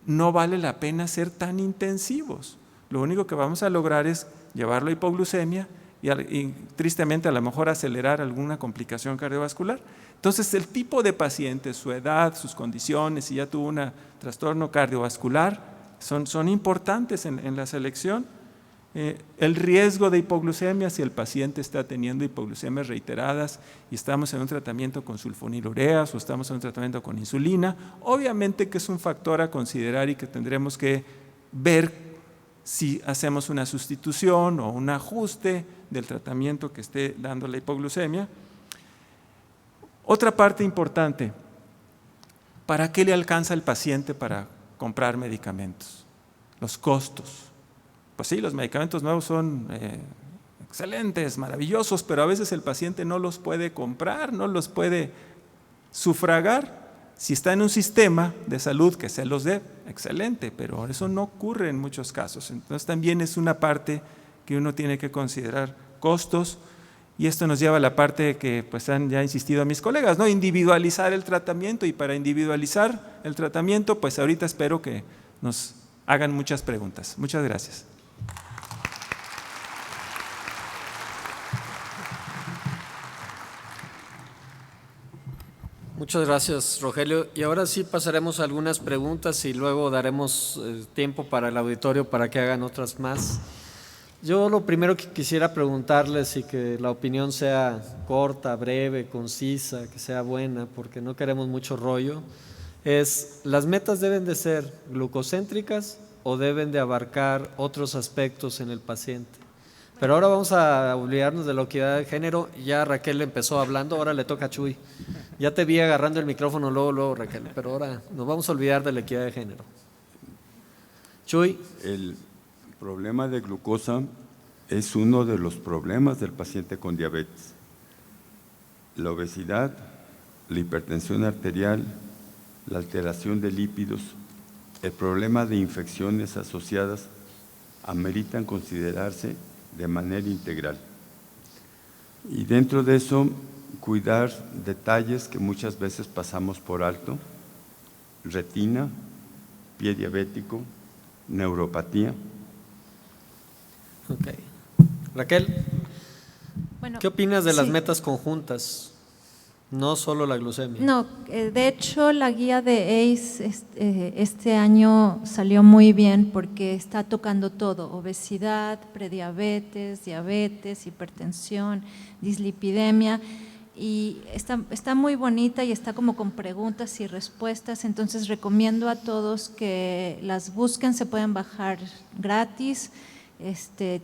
no vale la pena ser tan intensivos. Lo único que vamos a lograr es llevarlo a hipoglucemia y tristemente a lo mejor acelerar alguna complicación cardiovascular. Entonces el tipo de paciente, su edad, sus condiciones, si ya tuvo un trastorno cardiovascular, son importantes en la selección. El riesgo de hipoglucemia, si el paciente está teniendo hipoglucemias reiteradas y estamos en un tratamiento con sulfonilureas o estamos en un tratamiento con insulina, obviamente que es un factor a considerar y que tendremos que ver si hacemos una sustitución o un ajuste del tratamiento que esté dando la hipoglucemia. Otra parte importante, ¿para qué le alcanza al paciente para comprar medicamentos? Los costos. Pues sí, los medicamentos nuevos son excelentes, maravillosos, pero a veces el paciente no los puede comprar, no los puede sufragar. Si está en un sistema de salud que se los dé, excelente, pero eso no ocurre en muchos casos. Entonces también es una parte que uno tiene que considerar costos, y esto nos lleva a la parte que pues han ya insistido mis colegas, ¿no? Individualizar el tratamiento, y para individualizar el tratamiento, pues ahorita espero que nos hagan muchas preguntas. Muchas gracias. Muchas gracias, Rogelio. Y ahora sí pasaremos a algunas preguntas y luego daremos tiempo para el auditorio para que hagan otras más. Yo lo primero que quisiera preguntarles, y que la opinión sea corta, breve, concisa, que sea buena, porque no queremos mucho rollo, es: ¿las metas deben de ser glucocéntricas o deben de abarcar otros aspectos en el paciente? Pero ahora vamos a olvidarnos de la equidad de género. Ya Raquel empezó hablando, ahora le toca a Chuy. Ya te vi agarrando el micrófono luego, Raquel, pero ahora nos vamos a olvidar de la equidad de género. Chuy. El problema de glucosa es uno de los problemas del paciente con diabetes. La obesidad, la hipertensión arterial, la alteración de lípidos, el problema de infecciones asociadas ameritan considerarse de manera integral. Y dentro de eso, cuidar detalles que muchas veces pasamos por alto: retina, pie diabético, neuropatía. Ok. Raquel, bueno, ¿qué opinas de las sí. metas conjuntas? No solo la glucemia. No, de hecho la guía de ACE este año salió muy bien porque está tocando todo: obesidad, prediabetes, diabetes, hipertensión, dislipidemia, y está muy bonita y está como con preguntas y respuestas. Entonces recomiendo a todos que las busquen, se pueden bajar gratis,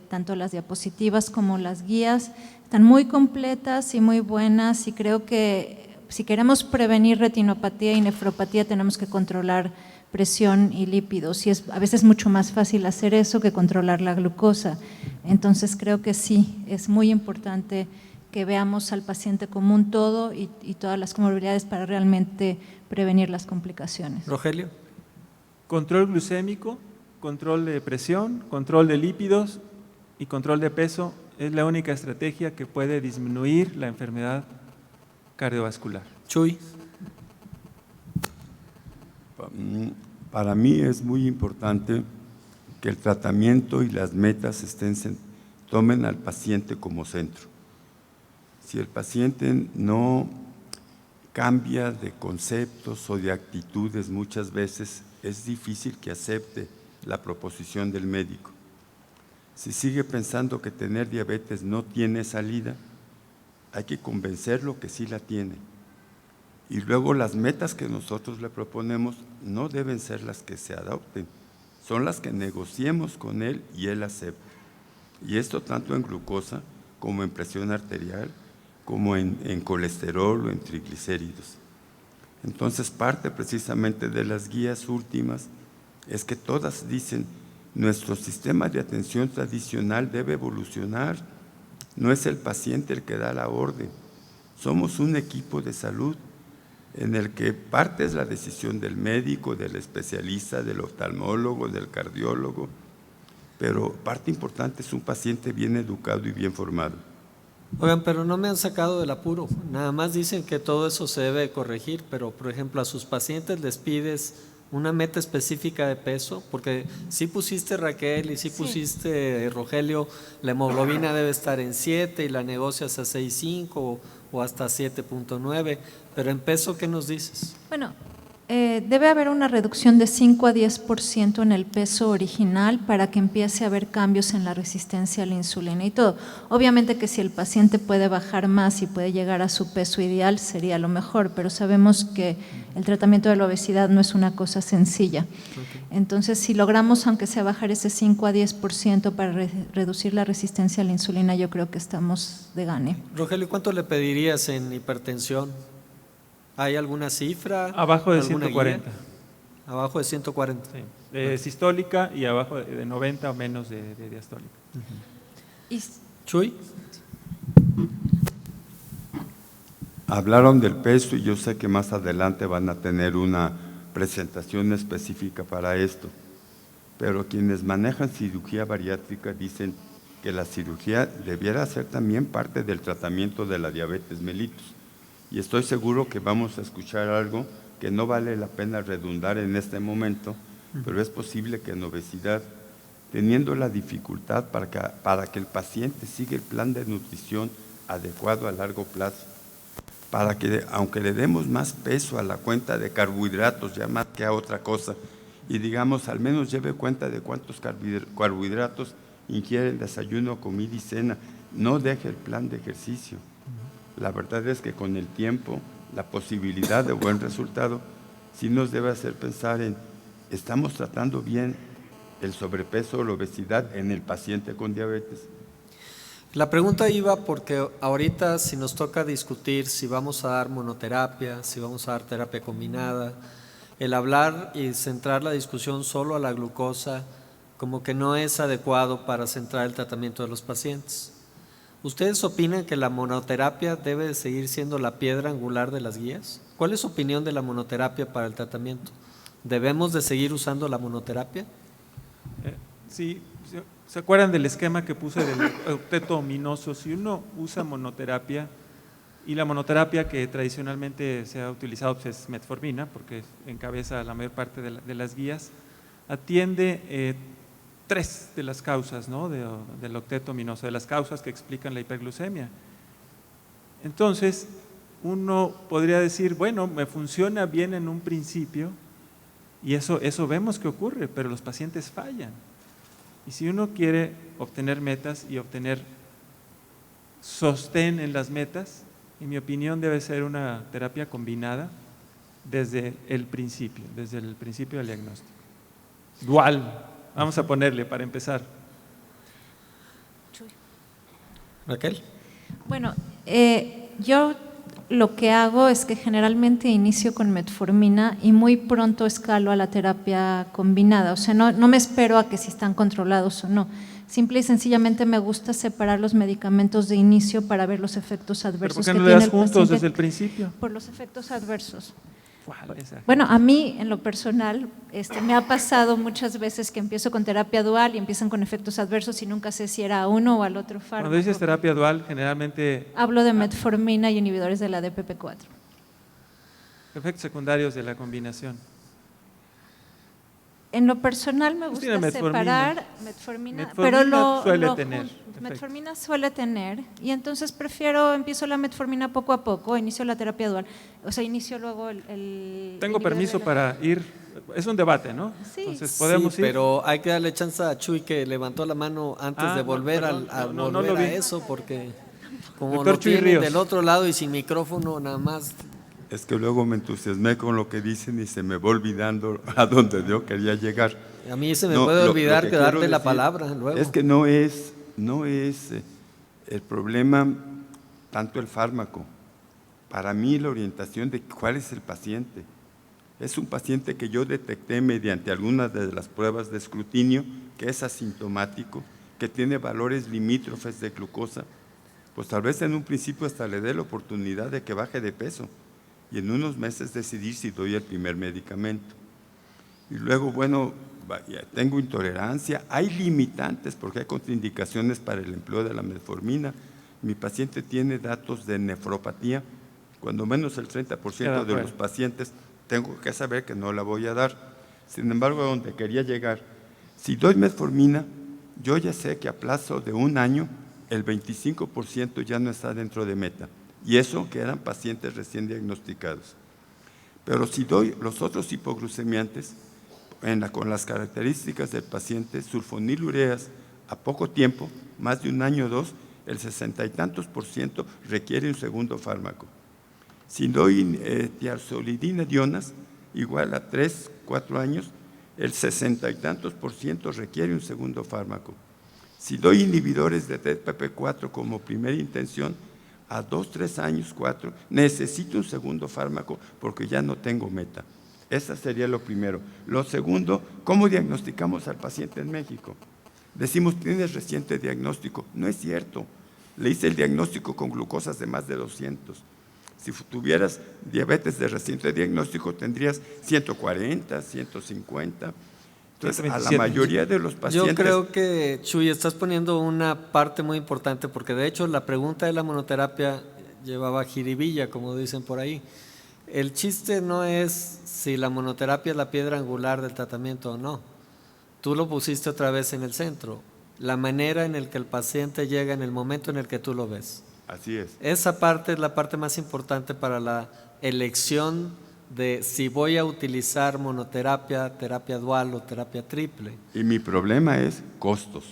tanto las diapositivas como las guías. Están muy completas y muy buenas, y creo que si queremos prevenir retinopatía y nefropatía tenemos que controlar presión y lípidos, y es a veces mucho más fácil hacer eso que controlar la glucosa. Entonces creo que sí, es muy importante que veamos al paciente como un todo y todas las comorbilidades para realmente prevenir las complicaciones. Rogelio. Control glucémico, control de presión, control de lípidos y control de peso es la única estrategia que puede disminuir la enfermedad cardiovascular. Chuy. Para mí es muy importante que el tratamiento y las metas tomen al paciente como centro. Si el paciente no cambia de conceptos o de actitudes, muchas veces es difícil que acepte la proposición del médico. Si sigue pensando que tener diabetes no tiene salida, hay que convencerlo que sí la tiene. Y luego las metas que nosotros le proponemos no deben ser las que se adopten, son las que negociemos con él y él acepte. Y esto tanto en glucosa como en presión arterial, como en colesterol o en triglicéridos. Entonces, parte precisamente de las guías últimas es que todas dicen: nuestro sistema de atención tradicional debe evolucionar, no es el paciente el que da la orden, somos un equipo de salud en el que parte es la decisión del médico, del especialista, del oftalmólogo, del cardiólogo, pero parte importante es un paciente bien educado y bien formado. Oigan, pero no me han sacado del apuro. Nada más dicen que todo eso se debe corregir, pero por ejemplo a sus pacientes les pides una meta específica de peso, porque si pusiste, Raquel, y si Sí. pusiste, Rogelio, la hemoglobina debe estar en 7 y la negocias a 6.5 o hasta 7.9, pero en peso, ¿qué nos dices? Bueno, debe haber una reducción de 5 a 10% en el peso original para que empiece a haber cambios en la resistencia a la insulina y todo. Obviamente que si el paciente puede bajar más y puede llegar a su peso ideal sería lo mejor, pero sabemos que el tratamiento de la obesidad no es una cosa sencilla. Entonces, si logramos, aunque sea bajar ese 5 a 10% para reducir la resistencia a la insulina, yo creo que estamos de gane. Rogelio, ¿cuánto le pedirías en hipertensión? ¿Hay alguna cifra? Abajo de alguna 140. guía? Abajo de 140. Sí, sistólica y abajo de 90 o menos de diastólica. Y Chuy. Hablaron del peso y yo sé que más adelante van a tener una presentación específica para esto, pero quienes manejan cirugía bariátrica dicen que la cirugía debiera ser también parte del tratamiento de la diabetes mellitus. Y estoy seguro que vamos a escuchar algo que no vale la pena redundar en este momento, pero es posible que en obesidad, teniendo la dificultad para que el paciente siga el plan de nutrición adecuado a largo plazo, para que aunque le demos más peso a la cuenta de carbohidratos, ya más que a otra cosa, y digamos al menos lleve cuenta de cuántos carbohidratos ingiere en desayuno, comida y cena, no deje el plan de ejercicio. La verdad es que con el tiempo, la posibilidad de buen resultado sí nos debe hacer pensar en, ¿estamos tratando bien el sobrepeso o la obesidad en el paciente con diabetes? La pregunta iba porque ahorita si nos toca discutir si vamos a dar monoterapia, si vamos a dar terapia combinada, el hablar y centrar la discusión solo a la glucosa como que no es adecuado para centrar el tratamiento de los pacientes. ¿Ustedes opinan que la monoterapia debe de seguir siendo la piedra angular de las guías? ¿Cuál es su opinión de la monoterapia para el tratamiento? ¿Debemos de seguir usando la monoterapia? Sí, ¿se acuerdan del esquema que puse del octeto ominoso? Si uno usa monoterapia, y la monoterapia que tradicionalmente se ha utilizado pues es metformina, porque encabeza la mayor parte de las guías, atiende 3 de las causas, ¿no?, del octeto ominoso, de las causas que explican la hiperglucemia. Entonces, uno podría decir, bueno, me funciona bien en un principio, y eso vemos que ocurre, pero los pacientes fallan. Y si uno quiere obtener metas y obtener sostén en las metas, en mi opinión debe ser una terapia combinada desde el principio del diagnóstico. Dual, vamos a ponerle para empezar. Raquel. bueno, yo lo que hago es que generalmente inicio con metformina y muy pronto escalo a la terapia combinada. O sea, no me espero a que si están controlados o no. Simple y sencillamente me gusta separar los medicamentos de inicio para ver los efectos adversos ¿Pero por qué que no le tiene das el juntos paciente. desde el principio? Por los efectos adversos. ¿Cuál? Esa. Bueno, a mí en lo personal me ha pasado muchas veces que empiezo con terapia dual y empiezan con efectos adversos y nunca sé si era a uno o al otro fármaco. Cuando dices terapia dual, generalmente Hablo de metformina y inhibidores de la DPP4. efectos secundarios de la combinación. En lo personal me Pues gusta tiene metformina. separar metformina, Metformina pero suele lo tener junto. efectos. Metformina suele tener y entonces empiezo la metformina poco a poco, inicio la terapia dual, o sea, inicio luego el Tengo inhibidor permiso de la- para ir, es un debate, ¿no? Sí. Entonces podemos Sí, ir. pero hay que darle chance a Chuy que levantó la mano antes de No, volver perdón, a no volver lo a vi. eso, porque como Doctor lo Chuy tienen Ríos. del otro lado y sin micrófono nada más. Es que luego me entusiasmé con lo que dicen y se me va olvidando a donde yo quería llegar. A mí se me No, puede lo olvidar que que darte quiero la decir palabra luego. Es que no es el problema tanto el fármaco. Para mí la orientación de cuál es el paciente. Es un paciente que yo detecté mediante algunas de las pruebas de escrutinio que es asintomático, que tiene valores limítrofes de glucosa, pues tal vez en un principio hasta le dé la oportunidad de que baje de peso y en unos meses decidir si doy el primer medicamento. Y luego, bueno, tengo intolerancia, hay limitantes porque hay contraindicaciones para el empleo de la metformina. Mi paciente tiene datos de nefropatía, cuando menos el 30% de los pacientes tengo que saber que no la voy a dar. Sin embargo, a donde quería llegar, si doy metformina, yo ya sé que a plazo de un año el 25% ya no está dentro de meta, y eso que eran pacientes recién diagnosticados. Pero si doy los otros hipoglucemiantes, con las características del paciente, sulfonilureas, a poco tiempo, más de un año o dos, el 60 y tantos % requiere un segundo fármaco. Si doy tiazolidina dionas, igual a 3, 4 años, el 60 y tantos % requiere un segundo fármaco. Si doy inhibidores de TPP4 como primera intención, a 2, 3 años, 4, necesito un segundo fármaco porque ya no tengo meta. Ese sería lo primero. Lo segundo, ¿cómo diagnosticamos al paciente en México? Decimos, tienes reciente diagnóstico. No es cierto. Le hice el diagnóstico con glucosas de más de 200. Si tuvieras diabetes de reciente diagnóstico, tendrías 140, 150. Entonces, a la mayoría de los pacientes… Yo creo que, Chuy, estás poniendo una parte muy importante, porque de hecho la pregunta de la monoterapia llevaba jiribilla, como dicen por ahí. El chiste no es si la monoterapia es la piedra angular del tratamiento o no. Tú lo pusiste otra vez en el centro. La manera en la que el paciente llega en el momento en el que tú lo ves. Así es. Esa parte es la parte más importante para la elección de si voy a utilizar monoterapia, terapia dual o terapia triple. Y mi problema es costos.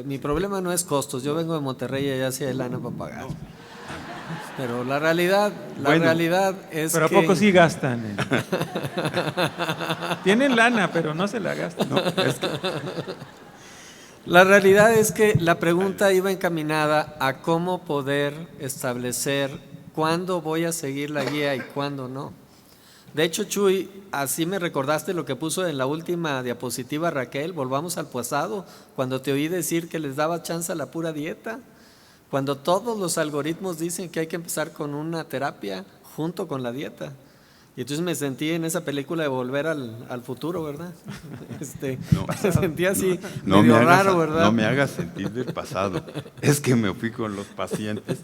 Mi problema no es costos. Yo vengo de Monterrey y allá sí hay lana para pagar. Pero la realidad es pero que… ¿a poco sí gastan? Tienen lana, pero no se la gastan. No, es que… La realidad es que la pregunta iba encaminada a cómo poder establecer cuándo voy a seguir la guía y cuándo no. De hecho, Chuy, así me recordaste lo que puso en la última diapositiva Raquel. Volvamos al pasado, cuando te oí decir que les daba chance a la pura dieta, cuando todos los algoritmos dicen que hay que empezar con una terapia junto con la dieta. Y entonces me sentí en esa película de Volver al Futuro, ¿verdad? Me sentí así, medio raro, ¿verdad? No me hagas sentir del pasado. Es que me fui con los pacientes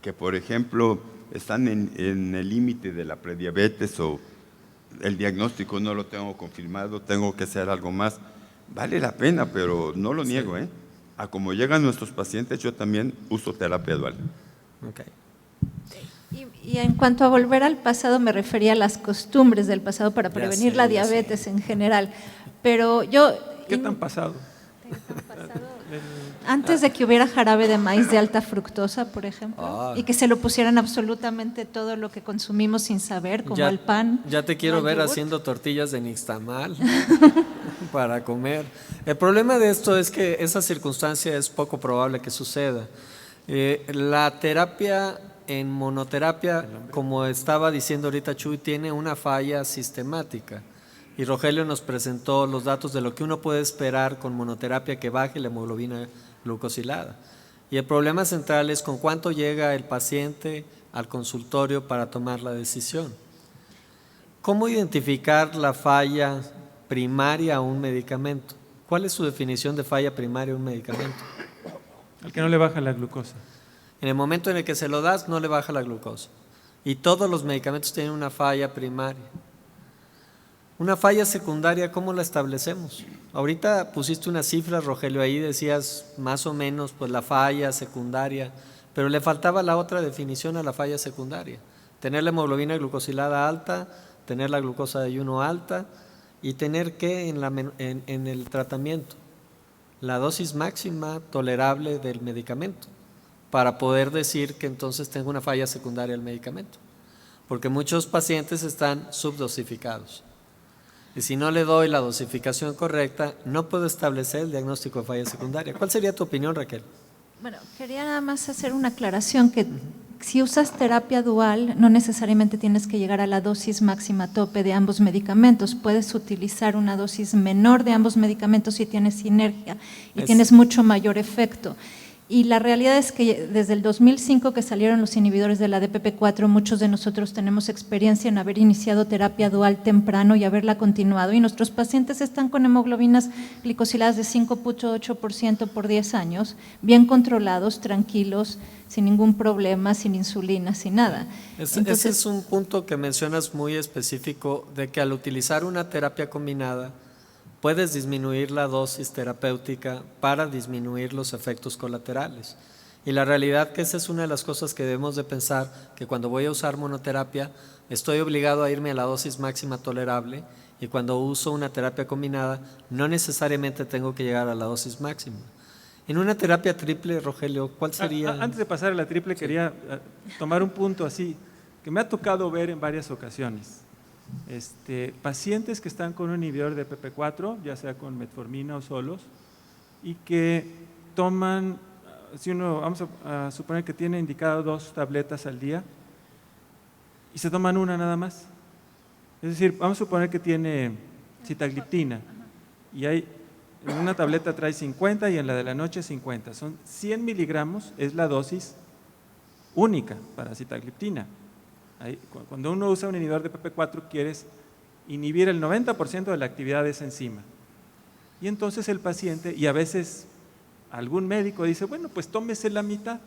que, por ejemplo, están en el límite de la prediabetes o el diagnóstico no lo tengo confirmado, tengo que hacer algo más. Vale la pena, pero no lo niego, ¿eh? A como llegan nuestros pacientes, yo también uso terapia dual. Okay. Y en cuanto a volver al pasado, me refería a las costumbres del pasado para prevenir la diabetes en general. Pero yo… ¿Qué tan pasado? Antes de que hubiera jarabe de maíz de alta fructosa, por ejemplo, y que se lo pusieran absolutamente todo lo que consumimos sin saber, como el pan. Ya te quiero ver yogurt, haciendo tortillas de nixtamal para comer. El problema de esto es que esa circunstancia es poco probable que suceda. La terapia en monoterapia, como estaba diciendo ahorita Chuy, tiene una falla sistemática. Y Rogelio nos presentó los datos de lo que uno puede esperar con monoterapia que baje la hemoglobina glucosilada. Y el problema central es con cuánto llega el paciente al consultorio para tomar la decisión. ¿Cómo identificar la falla primaria a un medicamento? ¿Cuál es su definición de falla primaria a un medicamento? Al que no le baja la glucosa. En el momento en el que se lo das, no le baja la glucosa. Y todos los medicamentos tienen una falla primaria. Una falla secundaria, ¿cómo la establecemos? Ahorita pusiste unas cifras, Rogelio, ahí decías más o menos pues la falla secundaria, pero le faltaba la otra definición a la falla secundaria. Tener la hemoglobina glucosilada alta, tener la glucosa de ayuno alta y tener que en el tratamiento la dosis máxima tolerable del medicamento para poder decir que entonces tengo una falla secundaria del medicamento. Porque muchos pacientes están subdosificados. Y si no le doy la dosificación correcta, no puedo establecer el diagnóstico de falla secundaria. ¿Cuál sería tu opinión, Raquel? Bueno, quería nada más hacer una aclaración que si usas terapia dual, no necesariamente tienes que llegar a la dosis máxima tope de ambos medicamentos. Puedes utilizar una dosis menor de ambos medicamentos si tienes sinergia y tienes mucho mayor efecto. Y la realidad es que desde el 2005 que salieron los inhibidores de la DPP4, muchos de nosotros tenemos experiencia en haber iniciado terapia dual temprano y haberla continuado. Y nuestros pacientes están con hemoglobinas glicosiladas de 5.8% por 10 años, bien controlados, tranquilos, sin ningún problema, sin insulina, sin nada. Ese es un punto que mencionas muy específico, de que al utilizar una terapia combinada puedes disminuir la dosis terapéutica para disminuir los efectos colaterales. Y la realidad que esa es una de las cosas que debemos de pensar, que cuando voy a usar monoterapia estoy obligado a irme a la dosis máxima tolerable, y cuando uso una terapia combinada no necesariamente tengo que llegar a la dosis máxima. En una terapia triple, Rogelio, ¿cuál sería? Antes de pasar a la triple, quería tomar un punto así, que me ha tocado ver en varias ocasiones. Pacientes que están con un inhibidor de PP4, ya sea con metformina o solos, y que toman, vamos a suponer que tiene indicado 2 tabletas al día, y se toman una nada más. Es decir, vamos a suponer que tiene sitagliptina, y en una tableta trae 50 y en la de la noche 50. Son 100 miligramos, es la dosis única para sitagliptina. Cuando uno usa un inhibidor de PP4, quieres inhibir el 90% de la actividad de esa enzima. Y entonces el paciente, y a veces algún médico dice, bueno, pues tómese la mitad.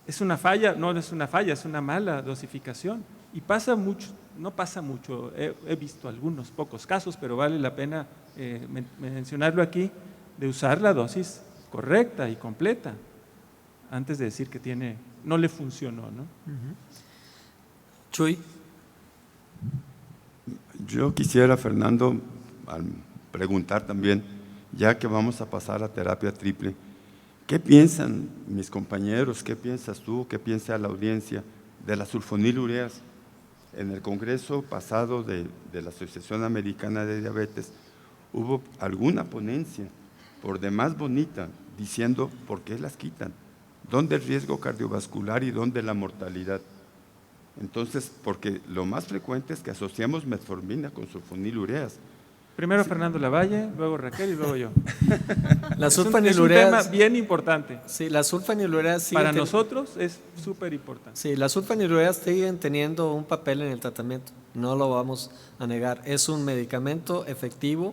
¿Es una falla? No, no es una falla, es una mala dosificación. Y pasa mucho, no pasa mucho, he visto algunos pocos casos, pero vale la pena mencionarlo aquí, de usar la dosis correcta y completa, antes de decir que no le funcionó, ¿no? Chuy. Yo quisiera, Fernando, preguntar también, ya que vamos a pasar a terapia triple, ¿qué piensan mis compañeros, qué piensas tú, qué piensa la audiencia de las sulfonilureas? En el congreso pasado de la Asociación Americana de Diabetes hubo alguna ponencia, por demás bonita, diciendo por qué las quitan, dónde el riesgo cardiovascular y dónde la mortalidad. Entonces, porque lo más frecuente es que asociamos metformina con sulfonilureas. Primero Fernando Lavalle, luego Raquel y luego yo. Las es un sulfonilureas, tema bien importante. sí, las sulfonilureas para nosotros es súper importante. Sí, las sulfonilureas siguen teniendo un papel en el tratamiento, no lo vamos a negar. Es un medicamento efectivo,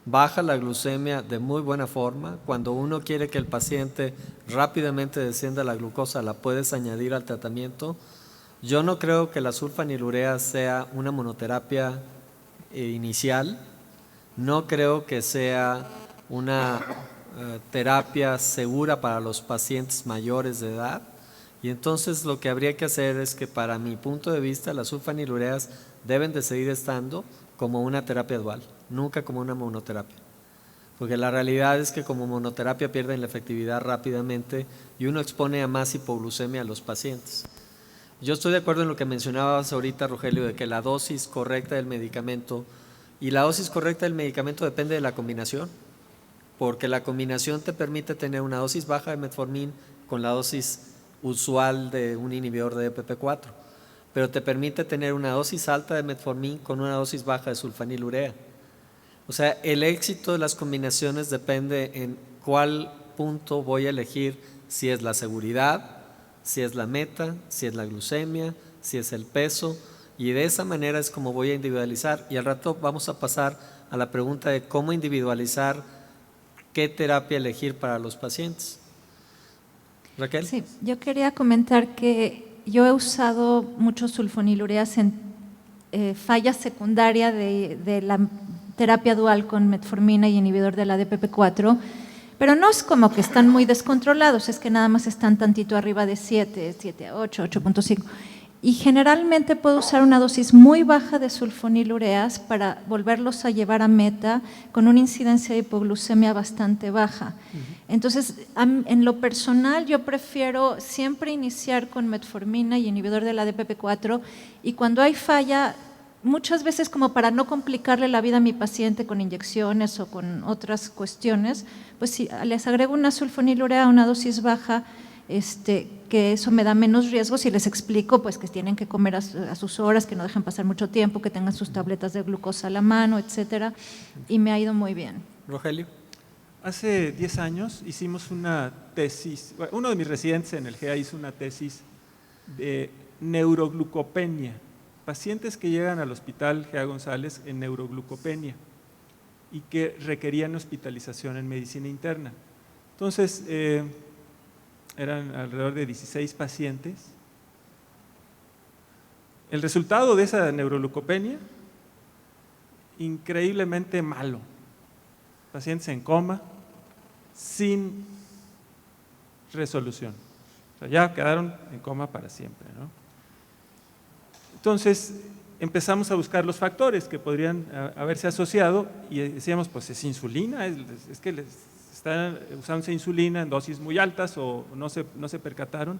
baja la glucemia de muy buena forma. Cuando uno quiere que el paciente rápidamente descienda la glucosa, la puedes añadir al tratamiento. Yo no creo que la sulfonilurea sea una monoterapia inicial, no creo que sea una terapia segura para los pacientes mayores de edad, y entonces lo que habría que hacer es que, para mi punto de vista, las sulfonilureas deben de seguir estando como una terapia dual, nunca como una monoterapia, porque la realidad es que como monoterapia pierden la efectividad rápidamente y uno expone a más hipoglucemia a los pacientes. Yo estoy de acuerdo en lo que mencionabas ahorita, Rogelio, de que la dosis correcta del medicamento, y la dosis correcta del medicamento depende de la combinación, porque la combinación te permite tener una dosis baja de metformin con la dosis usual de un inhibidor de DPP4, pero te permite tener una dosis alta de metformin con una dosis baja de sulfonilurea. O sea, el éxito de las combinaciones depende en cuál punto voy a elegir, si es la seguridad, si es la meta, si es la glucemia, si es el peso, y de esa manera es como voy a individualizar. Y al rato vamos a pasar a la pregunta de cómo individualizar qué terapia elegir para los pacientes. Raquel. Sí, yo quería comentar que yo he usado muchos sulfonilureas en falla secundaria de la terapia dual con metformina y inhibidor de la DPP4, pero no es como que están muy descontrolados, es que nada más están tantito arriba de 7 a 8, 8.5. Y generalmente puedo usar una dosis muy baja de sulfonilureas para volverlos a llevar a meta con una incidencia de hipoglucemia bastante baja. Entonces, en lo personal, yo prefiero siempre iniciar con metformina y inhibidor de la DPP4, y cuando hay falla, muchas veces como para no complicarle la vida a mi paciente con inyecciones o con otras cuestiones, pues si les agrego una sulfonilurea a una dosis baja, que eso me da menos riesgos, y les explico pues que tienen que comer a sus horas, que no dejen pasar mucho tiempo, que tengan sus tabletas de glucosa a la mano, etcétera, y me ha ido muy bien. Rogelio. Hace 10 años hicimos una tesis, uno de mis residentes en el GEA hizo una tesis de neuroglucopenia, pacientes que llegan al hospital GEA González en neuroglucopenia y que requerían hospitalización en medicina interna. Entonces, eran alrededor de 16 pacientes. El resultado de esa neuroglucopenia, increíblemente malo. Pacientes en coma, sin resolución. O sea, ya quedaron en coma para siempre, ¿no? Entonces, empezamos a buscar los factores que podrían haberse asociado y decíamos, pues es insulina, es que les están usando insulina en dosis muy altas o no se percataron,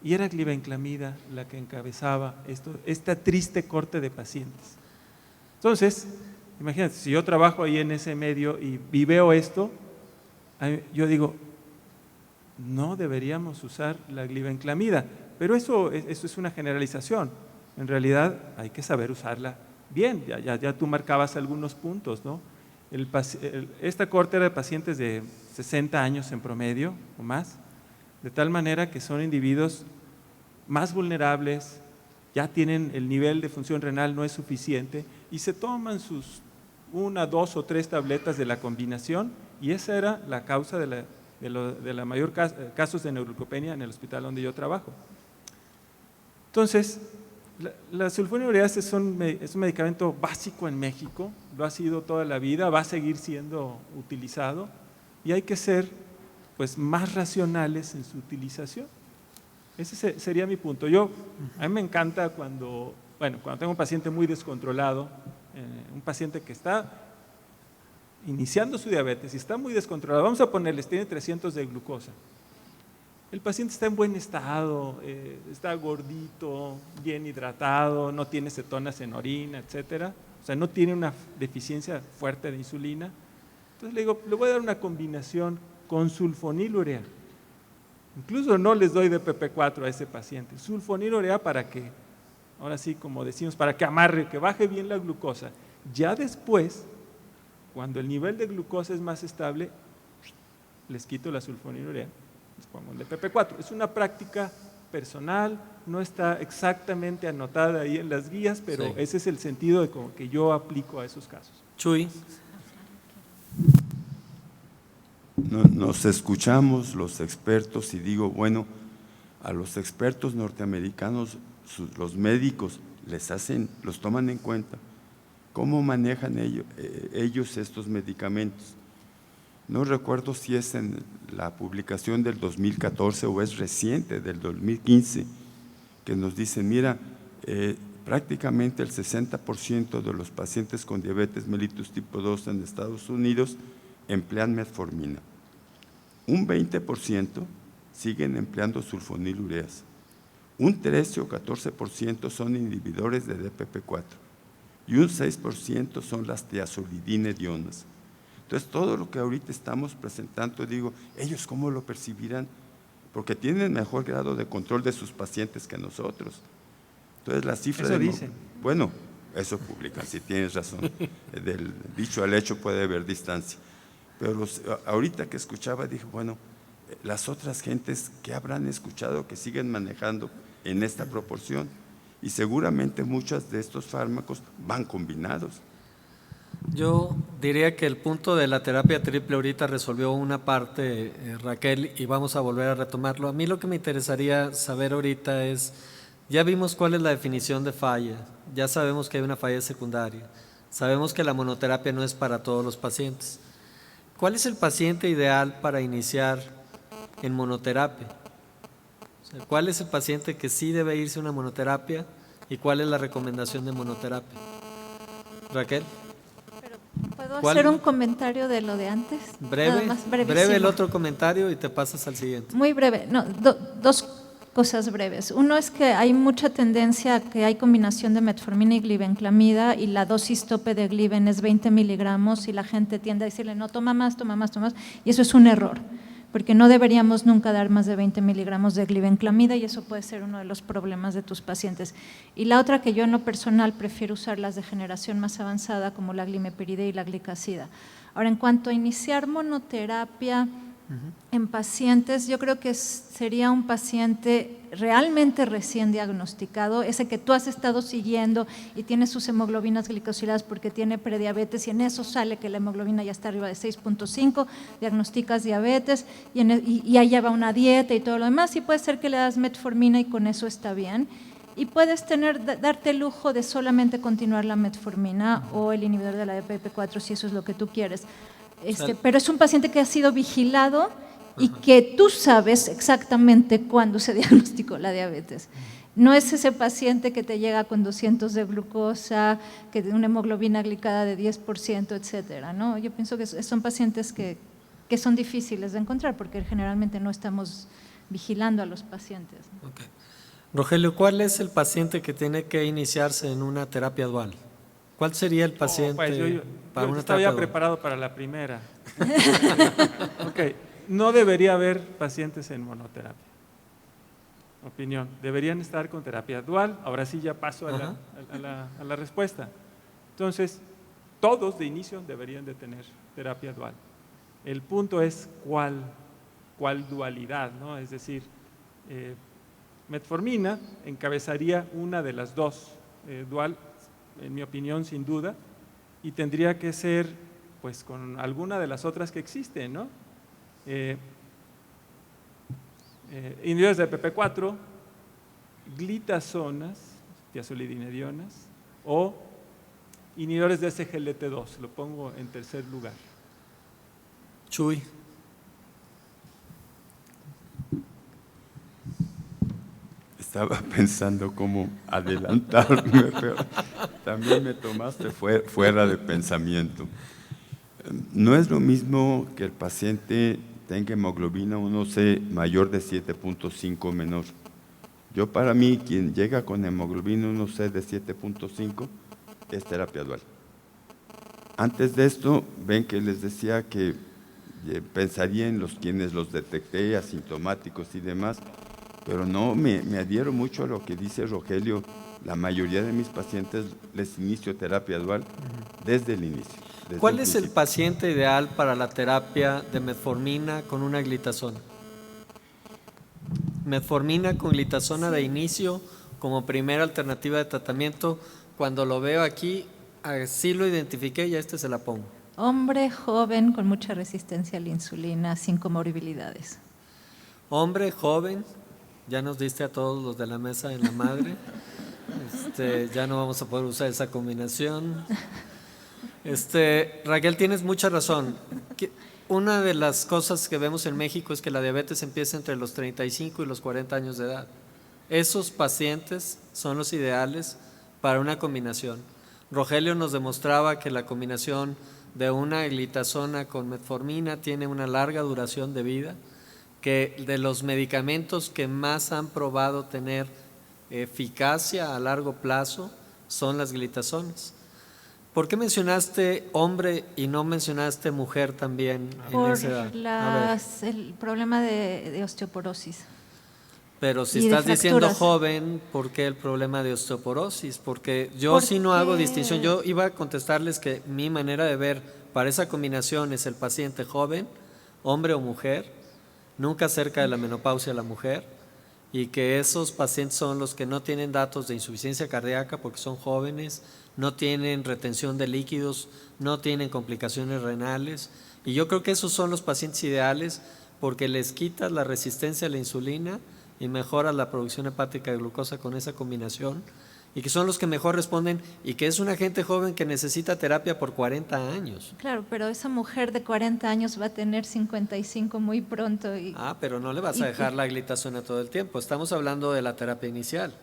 y era glibenclamida la que encabezaba esta triste corte de pacientes. Entonces, imagínate, si yo trabajo ahí en ese medio y veo esto, yo digo, no deberíamos usar la glibenclamida, pero eso es una generalización. En realidad hay que saber usarla bien, ya tú marcabas algunos puntos, ¿no? Esta corte era de pacientes de 60 años en promedio o más, de tal manera que son individuos más vulnerables, ya tienen el nivel de función renal no es suficiente y se toman sus 1, 2 o 3 tabletas de la combinación, y esa era la causa de la mayor casos de neuroglucopenia en el hospital donde yo trabajo. Entonces, la sulfonilureasa es un medicamento básico en México, lo ha sido toda la vida, va a seguir siendo utilizado y hay que ser pues, más racionales en su utilización. Ese sería mi punto. A mí me encanta cuando tengo un paciente muy descontrolado, un paciente que está iniciando su diabetes y está muy descontrolado, vamos a ponerles, tiene 300 de glucosa. El paciente está en buen estado, está gordito, bien hidratado, no tiene cetonas en orina, etcétera. O sea, no tiene una deficiencia fuerte de insulina. Entonces le digo, le voy a dar una combinación con sulfonilurea. Incluso no les doy DPP-4 a ese paciente. Sulfonilurea para que, ahora sí, como decimos, para que amarre, que baje bien la glucosa. Ya después, cuando el nivel de glucosa es más estable, les quito la sulfonilurea. Les pongo el DPP-4. Es una práctica personal, no está exactamente anotada ahí en las guías, pero sí, ese es el sentido de como que yo aplico a esos casos. Chuy. Nos escuchamos los expertos y digo, bueno, a los expertos norteamericanos, los médicos los toman en cuenta. ¿Cómo manejan ellos estos medicamentos? No recuerdo si es en la publicación del 2014 o es reciente, del 2015, que nos dicen, mira, prácticamente el 60% de los pacientes con diabetes mellitus tipo 2 en Estados Unidos emplean metformina. Un 20% siguen empleando sulfonilureas. Un 13 o 14% son inhibidores de DPP-4 y un 6% son las tiazolidinedionas. Entonces, todo lo que ahorita estamos presentando, digo, ¿ellos cómo lo percibirán? Porque tienen mejor grado de control de sus pacientes que nosotros. Entonces, la cifra… Eso dicen. Bueno, eso publican, si tienes razón. Del dicho al hecho puede haber distancia. Pero ahorita que escuchaba, dije, bueno, las otras gentes que habrán escuchado que siguen manejando en esta proporción. Y seguramente muchos de estos fármacos van combinados. Yo diría que el punto de la terapia triple ahorita resolvió una parte, Raquel, y vamos a volver a retomarlo. A mí lo que me interesaría saber ahorita es, ya vimos cuál es la definición de falla, ya sabemos que hay una falla secundaria, sabemos que la monoterapia no es para todos los pacientes. ¿Cuál es el paciente ideal para iniciar en monoterapia? O sea, ¿cuál es el paciente que sí debe irse a una monoterapia y cuál es la recomendación de monoterapia? Raquel. ¿Puedo hacer un comentario de lo de antes? Breve, breve el otro comentario y te pasas al siguiente. Muy breve, no, dos cosas breves. Uno es que hay mucha tendencia a que hay combinación de metformina y glibenclamida y la dosis tope de gliben es 20 miligramos y la gente tiende a decirle no, toma más, y eso es un error. porque no deberíamos nunca dar más de 20 miligramos de glibenclamida y eso puede ser uno de los problemas de tus pacientes. Y la otra que yo en lo personal prefiero usar las de generación más avanzada como la glimepiride y la glicazida. Ahora, en cuanto a iniciar monoterapia en pacientes, yo creo que sería un paciente realmente recién diagnosticado, ese que tú has estado siguiendo y tiene sus hemoglobinas glicosiladas porque tiene prediabetes y en eso sale que la hemoglobina ya está arriba de 6.5, diagnosticas diabetes y ahí lleva una dieta y todo lo demás y puede ser que le das metformina y con eso está bien. Y puedes darte el lujo de solamente continuar la metformina o el inhibidor de la DPP4 si eso es lo que tú quieres. Pero es un paciente que ha sido vigilado y que tú sabes exactamente cuándo se diagnosticó la diabetes. No es ese paciente que te llega con 200 de glucosa, que de una hemoglobina glicada de 10%, etcétera, ¿no? Yo pienso que son pacientes que son difíciles de encontrar porque generalmente no estamos vigilando a los pacientes, ¿no? Okay. Rogelio, ¿cuál es el paciente que tiene que iniciarse en una terapia dual? ¿Cuál sería el paciente para una terapia dual? Yo estaba preparado para la primera. Okay. No debería haber pacientes en monoterapia. Opinión, deberían estar con terapia dual. Ahora sí ya paso a la respuesta. Entonces, todos de inicio deberían de tener terapia dual. El punto es cuál dualidad, ¿no? Es decir, metformina encabezaría una de las dos, dual, en mi opinión, sin duda, y tendría que ser pues con alguna de las otras que existen, ¿no? Inhibidores de PP4, glitazonas, tiazolidinedionas, o inhibidores de SGLT2, lo pongo en tercer lugar. Chuy. Estaba pensando cómo adelantarme, pero también me tomaste fuera de pensamiento. No es lo mismo que el paciente tenga hemoglobina 1C mayor de 7.5 menor. Yo para mí, quien llega con hemoglobina 1C de 7.5 es terapia dual. Antes de esto, ven que les decía que pensaría en quienes los detecté asintomáticos y demás, pero no, me adhiero mucho a lo que dice Rogelio. La mayoría de mis pacientes les inicio terapia dual desde el inicio. ¿Cuál es el paciente ideal para la terapia de metformina con una glitazona? Metformina con glitazona de inicio como primera alternativa de tratamiento. Cuando lo veo aquí, así lo identifiqué y a se la pongo. Hombre joven con mucha resistencia a la insulina, sin comorbilidades. Hombre joven, ya nos diste a todos los de la mesa en la madre. Ya no vamos a poder usar esa combinación. Raquel, tienes mucha razón. Una de las cosas que vemos en México es que la diabetes empieza entre los 35 y los 40 años de edad. Esos pacientes son los ideales para una combinación. Rogelio nos demostraba que la combinación de una glitazona con metformina tiene una larga duración de vida, que de los medicamentos que más han probado tener eficacia a largo plazo son las glitazonas. ¿Por qué mencionaste hombre y no mencionaste mujer también en esa edad? El problema de osteoporosis. Pero si estás diciendo joven, ¿por qué el problema de osteoporosis? Porque yo sí no hago distinción. Yo iba a contestarles que mi manera de ver para esa combinación es el paciente joven, hombre o mujer, nunca cerca de la menopausia la mujer, y que esos pacientes son los que no tienen datos de insuficiencia cardíaca porque son jóvenes, no tienen retención de líquidos, no tienen complicaciones renales, y yo creo que esos son los pacientes ideales porque les quitas la resistencia a la insulina y mejoras la producción hepática de glucosa con esa combinación, y que son los que mejor responden, y que es una gente joven que necesita terapia por 40 años. Claro, pero esa mujer de 40 años va a tener 55 muy pronto. Pero no le vas a dejar la glitazona todo el tiempo. Estamos hablando de la terapia inicial.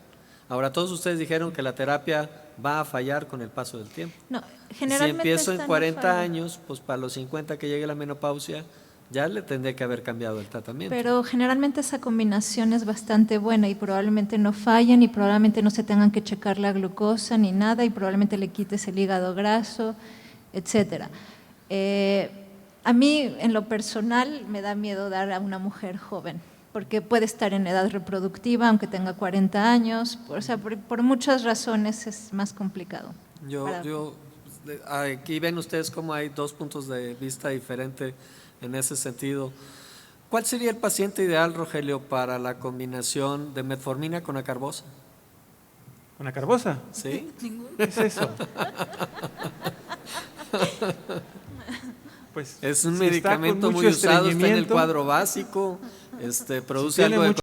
Ahora, todos ustedes dijeron que la terapia va a fallar con el paso del tiempo. No, generalmente si empiezo en 40 años, pues para los 50 que llegue la menopausia, ya le tendré que haber cambiado el tratamiento. Pero generalmente esa combinación es bastante buena y probablemente no fallen y probablemente no se tengan que checar la glucosa ni nada y probablemente le quites el hígado graso, etcétera. A mí, en lo personal, me da miedo dar a una mujer joven, porque puede estar en edad reproductiva, aunque tenga 40 años, o sea, por muchas razones es más complicado. Aquí ven ustedes cómo hay dos puntos de vista diferentes en ese sentido. ¿Cuál sería el paciente ideal, Rogelio, para la combinación de metformina con acarbosa? ¿Con acarbosa? ¿Sí? ¿Qué es eso? Pues, Es un si está con medicamento mucho muy usado, está en el estreñimiento, cuadro básico, produce tiene algo de mucho